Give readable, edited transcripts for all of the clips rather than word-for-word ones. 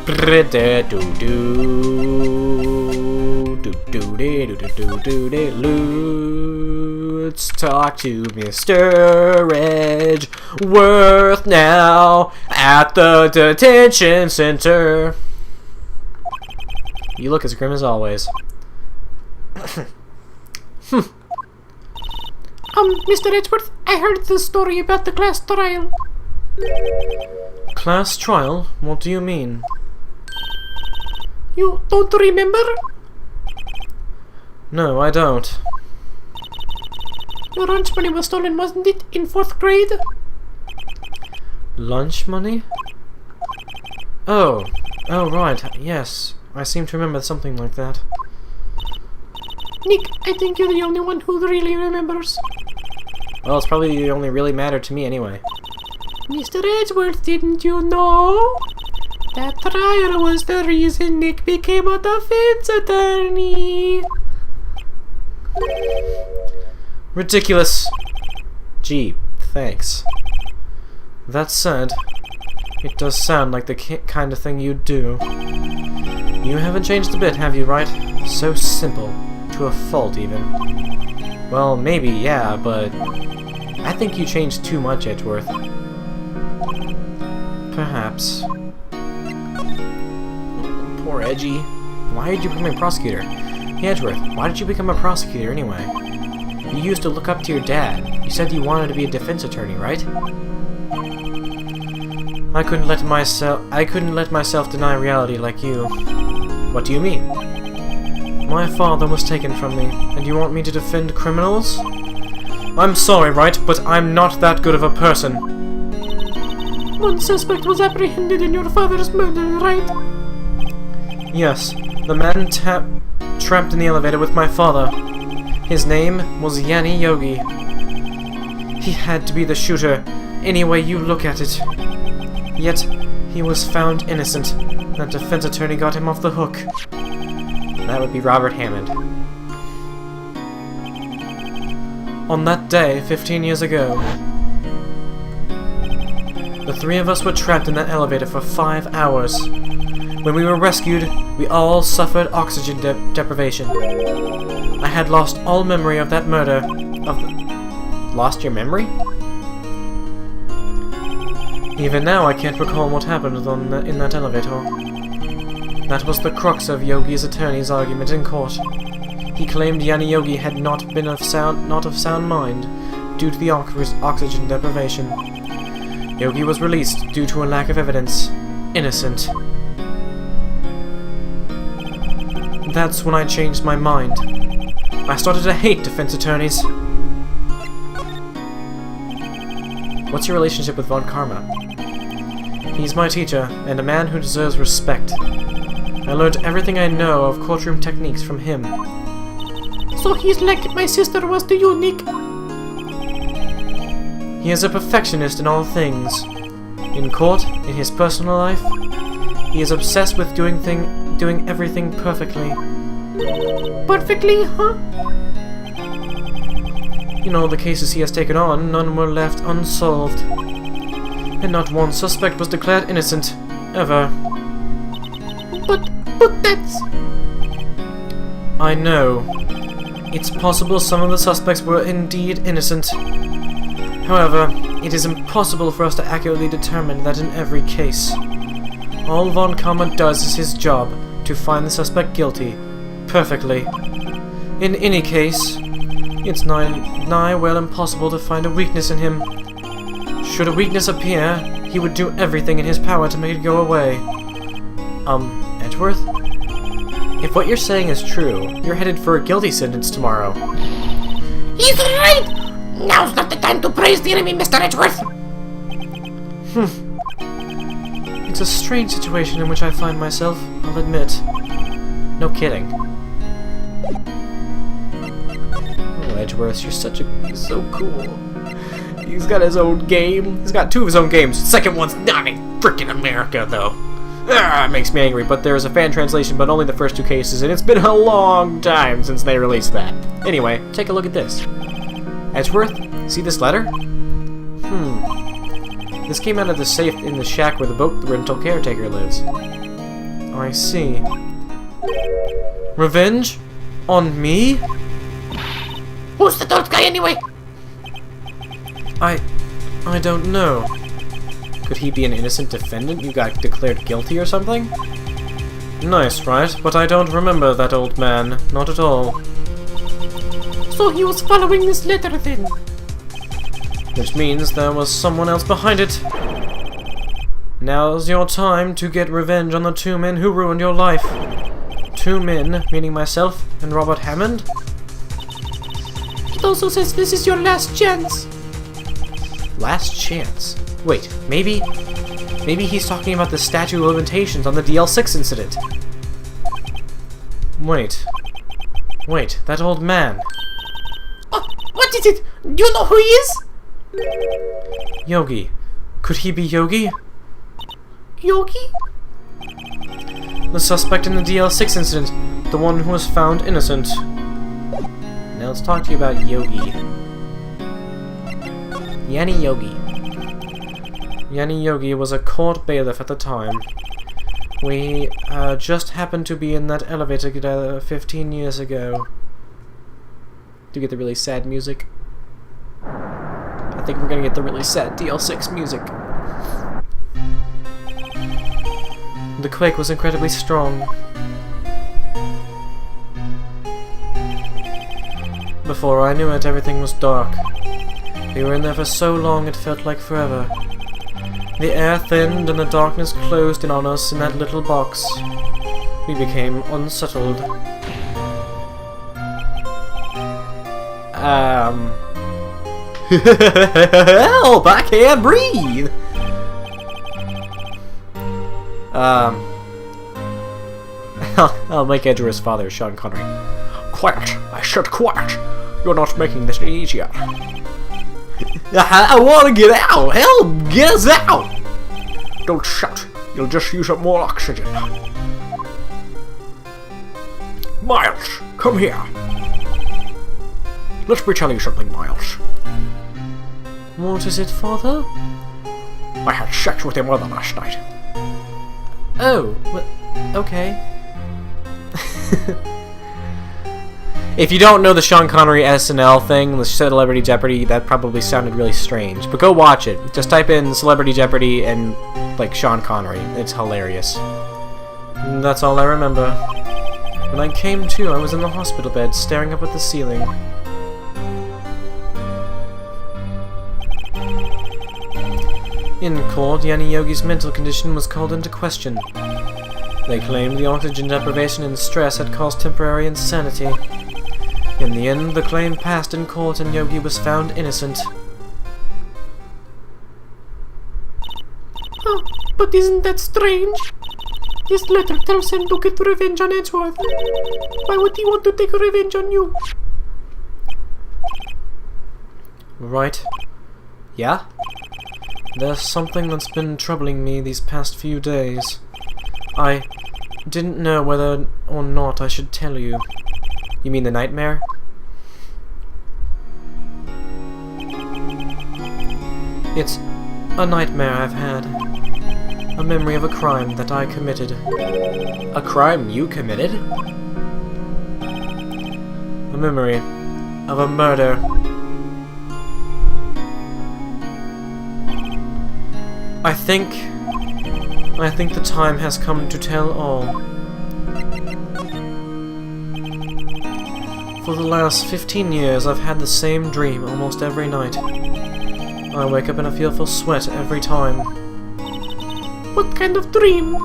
Let's talk to Mr. Edgeworth now at the detention center. You look as grim as always. Mr. Edgeworth, I heard the story about the class trial. Class trial? What do you mean? You don't remember? No, I don't. Your lunch money was stolen, wasn't it, in 4th grade? Lunch money? Oh, right, yes. I seem to remember something like that. Nick, I think you're the only one who really remembers. Well, it's probably only really mattered to me anyway. Mr. Edgeworth, didn't you know? That trial was the reason Nick became a defense attorney. Ridiculous. Gee, thanks. That said, it does sound like the kind of thing you'd do. You haven't changed a bit, have you, Wright? So simple. To a fault, even. Well, maybe, yeah, but I think you changed too much, Edgeworth. Perhaps. Poor Edgy. Why did you become a prosecutor? Hey, Edgeworth, why did you become a prosecutor anyway? You used to look up to your dad. You said you wanted to be a defense attorney, right? I couldn't let myself deny reality like you. What do you mean? My father was taken from me, and you want me to defend criminals? I'm sorry, Wright, but I'm not that good of a person. One suspect was apprehended in your father's murder, right? Yes, the man trapped in the elevator with my father. His name was JnLgame. He had to be the shooter, any way you look at it. Yet, he was found innocent. That defense attorney got him off the hook. That would be Robert Hammond. On that day, 15 years ago, the three of us were trapped in that elevator for 5 hours. When we were rescued, we all suffered oxygen deprivation. I had lost all memory of that murder. Lost your memory? Even now, I can't recall what happened in that elevator. That was the crux of Yogi's attorney's argument in court. He claimed JnLgame had not been of sound mind due to the oxygen deprivation. Yogi was released due to a lack of evidence. Innocent. That's when I changed my mind. I started to hate defense attorneys. What's your relationship with Von Karma? He's my teacher, and a man who deserves respect. I learned everything I know of courtroom techniques from him. So he's like my sister was to you, Nick. He is a perfectionist in all things. In court, in his personal life, he is obsessed with doing everything perfectly. Perfectly, huh? You know, the cases he has taken on, none were left unsolved. And not one suspect was declared innocent, ever. But that's... I know. It's possible some of the suspects were indeed innocent. However, it is impossible for us to accurately determine that in every case. All Von Karma does is his job, to find the suspect guilty. Perfectly. In any case, it's nigh well impossible to find a weakness in him. Should a weakness appear, he would do everything in his power to make it go away. Edgeworth? If what you're saying is true, you're headed for a guilty sentence tomorrow. He's right! Now's not the time to praise the enemy, Mr. Edgeworth! It's a strange situation in which I find myself, I'll admit. No kidding. Oh, Edgeworth, he's so cool. He's got his own game. He's got 2 of his own games. The second one's not in frickin' America, though. It makes me angry, but there's a fan translation, but only the first 2 cases, and it's been a long time since they released that. Anyway, take a look at this. Edgeworth, see this letter? This came out of the safe in the shack where the boat rental caretaker lives. I see. Revenge? On me? Who's the third guy anyway? I don't know. Could he be an innocent defendant you got declared guilty or something? Nice, right? But I don't remember that old man. Not at all. So he was following this letter then? Which means there was someone else behind it. Now's your time to get revenge on the two men who ruined your life. Two men, meaning myself and Robert Hammond? It also says this is your last chance. Last chance? Wait, maybe he's talking about the statute of limitations on the DL6 incident. Wait, that old man. Oh, what is it? Do you know who he is? Yogi. Could he be Yogi? Yogi? The suspect in the DL6 incident. The one who was found innocent. Now let's talk to you about Yogi. Yanni Yogi was a court bailiff at the time. We just happened to be in that elevator together 15 years ago. Do you get the really sad music? I think we're gonna get the really sad DL6 music. The quake was incredibly strong. Before I knew it, everything was dark. We were in there for so long it felt like forever. The air thinned and the darkness closed in on us in that little box. We became unsettled. Help! I can't breathe! I'll make Edgar's father, Sean Connery. Quiet! I said quiet! You're not making this any easier. I want to get out! Help! Get us out! Don't shout. You'll just use up more oxygen. Miles, come here. Let me tell you something, Miles. What is it, Father? I had sex with your mother last night. Oh, well, okay. If you don't know the Sean Connery SNL thing, the Celebrity Jeopardy, that probably sounded really strange. But go watch it. Just type in Celebrity Jeopardy and, like, Sean Connery. It's hilarious. And that's all I remember. When I came to, I was in the hospital bed, staring up at the ceiling. In court, Yanni Yogi's mental condition was called into question. They claimed the oxygen deprivation and stress had caused temporary insanity. In the end, the claim passed in court and Yogi was found innocent. Oh, but isn't that strange? This letter tells him to get revenge on Edgeworth. Why would he want to take revenge on you? Right. Yeah? There's something that's been troubling me these past few days. I didn't know whether or not I should tell you. You mean the nightmare? It's a nightmare I've had. A memory of a crime that I committed. A crime you committed? A memory of a murder. I think the time has come to tell all. For the last 15 years, I've had the same dream almost every night. I wake up in a fearful sweat every time. What kind of dream?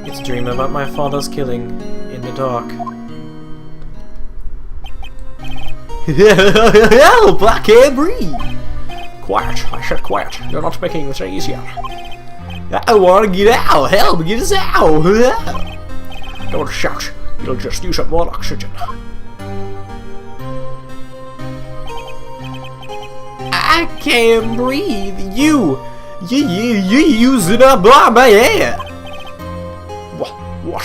It's a dream about my father's killing in the dark. Help! I can't breathe! Quiet! I said quiet. You're not making this easier. I want to get out! Help! Get us out! Don't shout. You'll just use up more oxygen. I can't breathe. You using up all my air. What?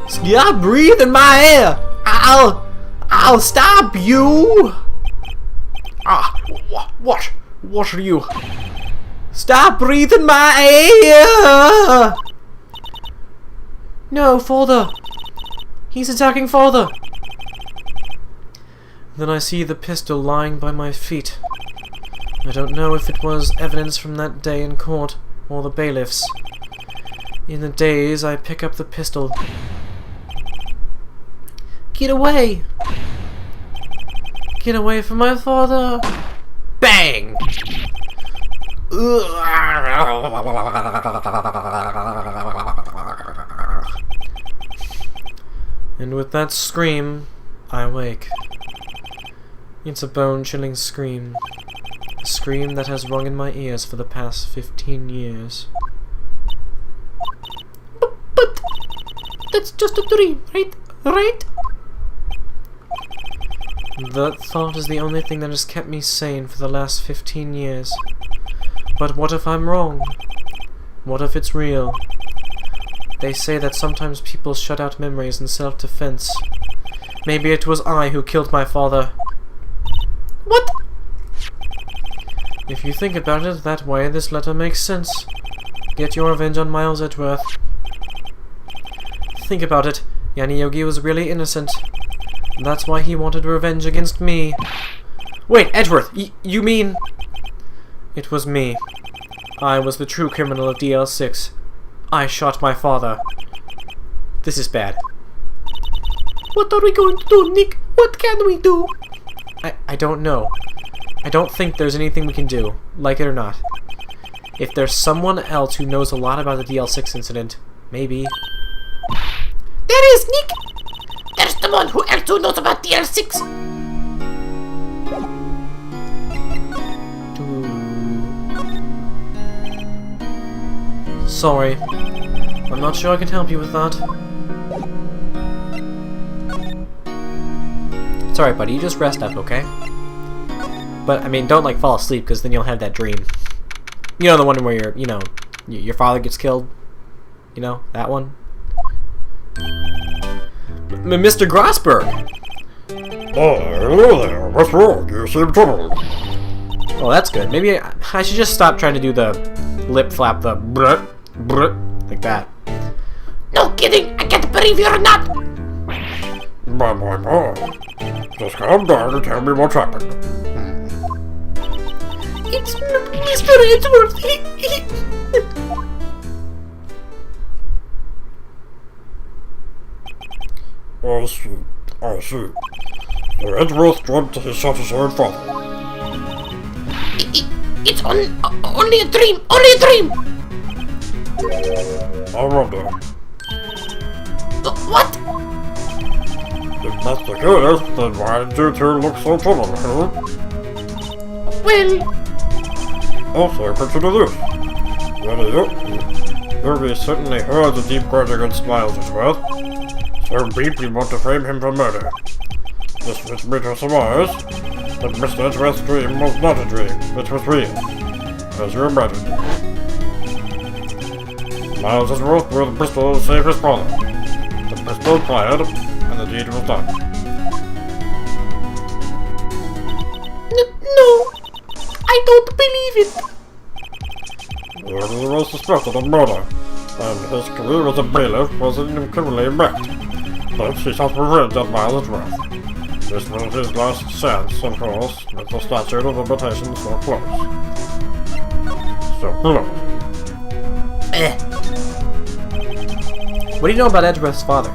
Stop breathing my air. I'll stop you. What are you? Stop breathing my air. No, father! He's attacking father! Then I see the pistol lying by my feet. I don't know if it was evidence from that day in court, or the bailiffs. In the daze, I pick up the pistol. Get away! Get away from my father! Bang! And with that scream, I wake. It's a bone-chilling scream. A scream that has rung in my ears for the past 15 years. But that's just a dream, right? Right? That thought is the only thing that has kept me sane for the last 15 years. But what if I'm wrong? What if it's real? They say that sometimes people shut out memories in self-defense. Maybe it was I who killed my father. What? If you think about it that way, this letter makes sense. Get your revenge on Miles Edgeworth. Think about it. JnLgame was really innocent. That's why he wanted revenge against me. Wait, Edgeworth, you mean... It was me. I was the true criminal of DL6. I shot my father. This is bad. What are we going to do, Nick? What can we do? I don't know. I don't think there's anything we can do, like it or not. If there's someone else who knows a lot about the DL6 incident, maybe... There is, Nick! There's the one who also knows about DL6! Sorry. I'm not sure I can help you with that. It's alright, buddy. You just rest up, okay? But, I mean, don't, like, fall asleep, because then you'll have that dream. You know, the one where your father gets killed? You know, that one? Mr. Grossberg! Oh, hello there. What's wrong? You seem troubled. Oh, that's good. Maybe I should just stop trying to do the lip flap, the brut, brut, like that. No kidding! I can't believe you're not! My. Just calm down and tell me what's happened. It's Mr. Edgeworth! I see. So Edgeworth dreamt he shot his own father. It's only a dream! Only a dream! I wonder. What? If that's the case, then why did you two look so troubled, huh? Well... Also, consider this. You certainly heard the deep grudging and smiles Edgeworth. So deep you want to frame him for murder. This leads me to surmise that Mr. Edgeworth's dream was not a dream, it was real, as you imagined. Miles Edgeworth with the pistol to save his father. The pistol fired, and the deed was done. No! I don't believe it! He was suspected of murder, and his career as a bailiff was criminally wrecked. But he sought revenge at Miles Edgeworth. This was his last chance, of course, with the statute of limitations so close. So, blow. What do you know about Edgeworth's father?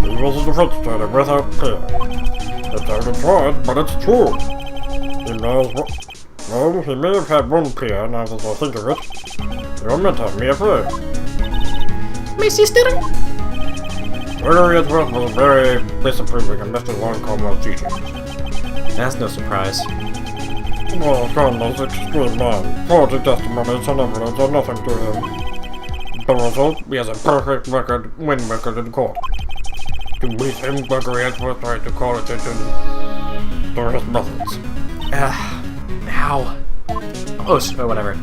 He was a defense attorney without peer. It's untried, but it's true. He knows what... Well, he may have had one peer, now that I think of it. Your mentor, me afraid. My sister? Henry Edgeworth was very disapproving and Mr. Longcomb's teachings. That's no surprise. Well, Conley's extreme man. Forging testimonies and evidence are nothing to him. The result, he has a perfect win record in court. To beat him, Gregory Edgeworth tried to call attention to his methods. Ow. Oh, whatever.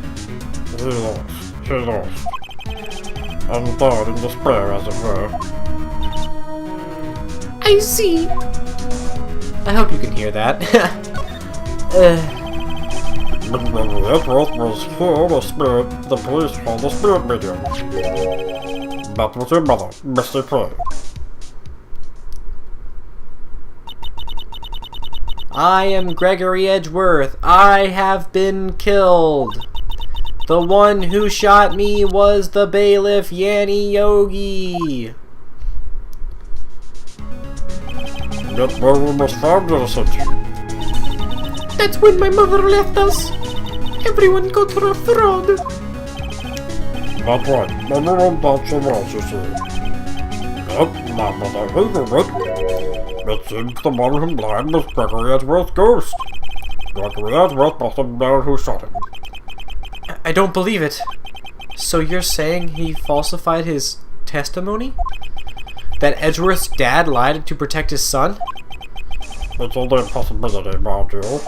He lost. And died in despair, as it were. I see. I hope you can hear that. Edgeworth was full of spirit, the police called a spirit medium. that was your mother, Mr. Prey. I am Gregory Edgeworth. I have been killed. The one who shot me was the bailiff Yanni Yogi. Yet where we must find innocent. That's when my mother left us. Everyone got her a fraud. That's right, everyone thought so much, you see. Yep, my mother hated it. It seems the one who blind was Gregory Edgeworth's ghost. Gregory Edgeworth must have known who shot him. I don't believe it. So you're saying he falsified his testimony? That Edgeworth's dad lied to protect his son? It's only a possibility, mind you.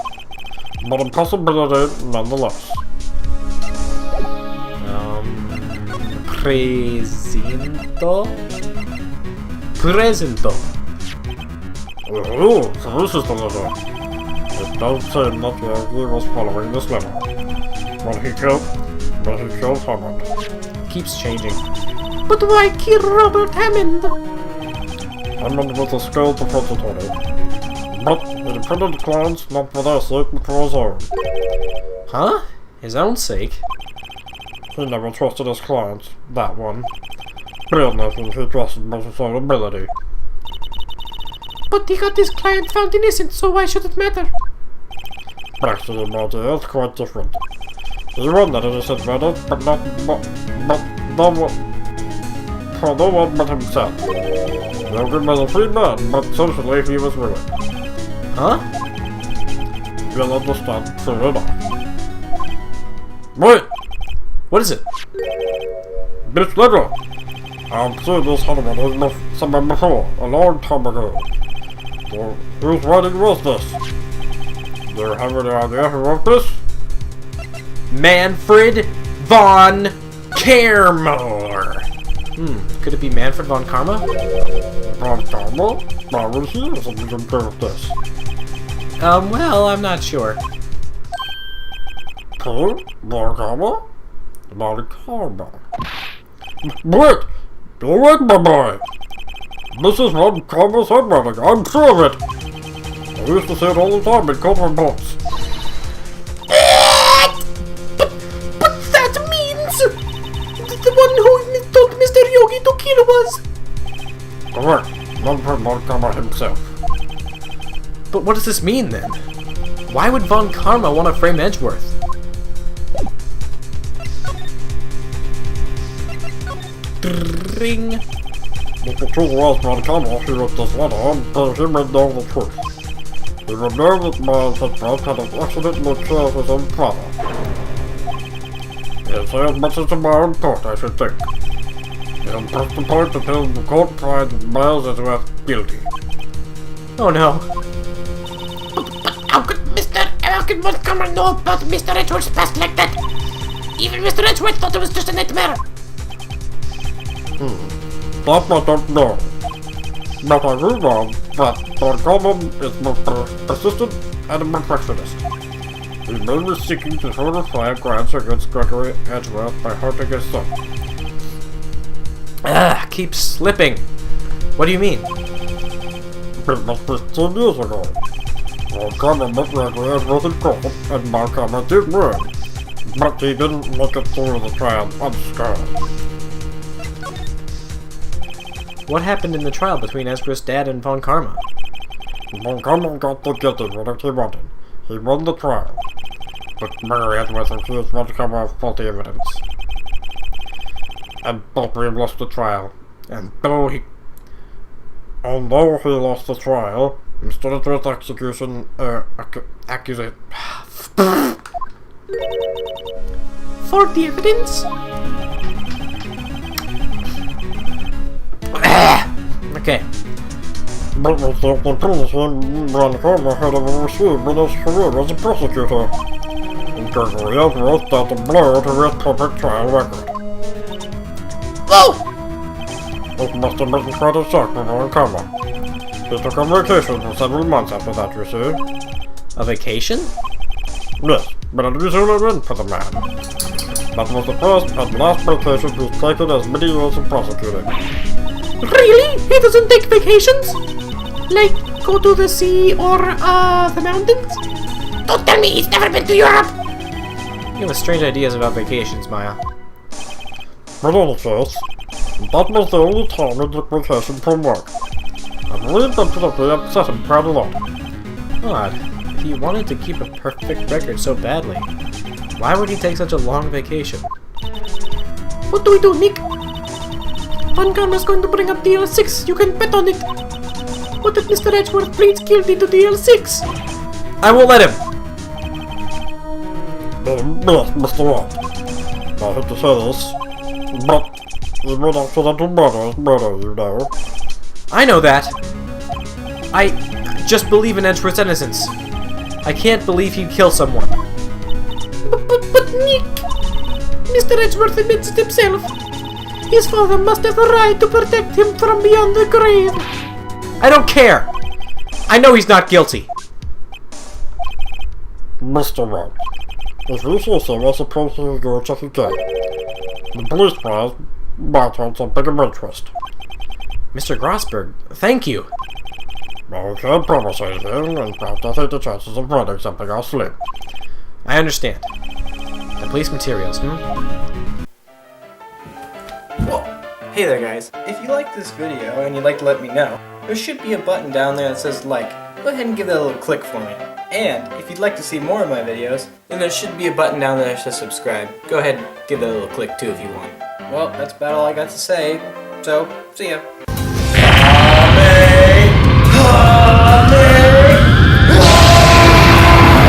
But a possibility nonetheless. Presento. Oh, so this is the letter. It does seem that Yogi was following this letter. When he killed Hammond. Keeps changing. But why kill Robert Hammond? Hammond was a skilled defense attorney. But he defended clients not for their sake but for his own. Huh? His own sake? He never trusted his clients, that one. Brilliant, he trusted by his own ability. But he got his client found innocent, so why should it matter? Actually, my dear, it's quite different. He won that innocent verdict, but no one but himself. Yogi was a free man, but socially he was ruined. Huh? You'll understand soon enough. Wait! What is it? This letter! I've seen this Hammond somewhere before, a long time ago. So, whose writing was this? Do you have any idea who wrote this? Manfred von Karma. Could it be Manfred von Karma? Von Karma? Why would he have something to do with this? Well, I'm not sure. Who? Von Karma? Von Karma. Wait! You're right, my boy! This is Von Karma's handwriting, I'm sure of it! I used to see it all the time in cover books. But that means the one who told Mr. Yogi to kill was... Correct. Manfred von Karma himself. But what does this mean then? Why would von Karma want to frame Edgeworth? Ring. If the truth was Von Karma, he wrote this letter, and he would know the truth. He would know that Miles Edgeworth had accidentally killed his own father. He'll say as much as tomorrow in court, I should think. He'll press the point until the court finds Miles Edgeworth guilty. Oh no. How could Von Karma know about Mr. Edgeworth's past like that? Even Mr. Edgeworth thought it was just a nightmare. That I don't know. But I do know that Von Karma is both persistent and a perfectionist. He may be seeking to certify grants against Gregory Edgeworth by hurting his son. Keep slipping. What do you mean? It must be 10 years ago. Von Karma met Gregory Edgeworth in court, and Von Karma did win. But he didn't make it through the trial unscathed. What happened in the trial between Edgeworth's dad and von Karma? Von Karma got the guilty verdict he wanted. He won the trial. But Gregory Edgeworth refused Von Karma of faulty evidence. And both lost the trial. And although he lost the trial, instead of his execution, accusation. For the evidence? Okay. But was the only criticism Von Karma had ever received in his career as a prosecutor. And Gregory Edgeworth dealt a blow to his public trial record. Whoa! It must have been quite a shock for Von Karma. He took a vacation for several months after that, you see. A vacation? Yes, but it was only win for the man. That was the first and last vacation he's taken as many years of prosecuting. Really? He doesn't take vacations? Like, go to the sea or, the mountains? Don't tell me he's never been to Europe! You have strange ideas about vacations, Maya. In any case, that was the only time he took vacation from work. I believe that probably upset him quite a lot. Odd. If he wanted to keep a perfect record so badly, why would he take such a long vacation? What do we do, Nick? Funkarma's going to bring up DL6. You can bet on it. What if Mr. Edgeworth pleads guilty to DL6? I won't let him! Yes, Mr. Wright. I hate to say this, but even accidental murder is murder, you know. I know that! I just believe in Edgeworth's innocence. I can't believe he'd kill someone. But Nick! Mr. Edgeworth admits it himself. His father must have a right to protect him from beyond the grave. I don't care! I know he's not guilty. Mr. Wright, if you say so, I suppose you can go check again. The police files might hold something of interest. Mr. Grossberg, thank you. I can't promise anything, in fact I think the chances of finding something are slim. I understand. The police materials, Well, hey there guys. If you liked this video and you'd like to let me know, there should be a button down there that says like. Go ahead and give that a little click for me. And if you'd like to see more of my videos, then there should be a button down there that says subscribe. Go ahead and give that a little click too if you want. Well, that's about all I got to say, so see ya.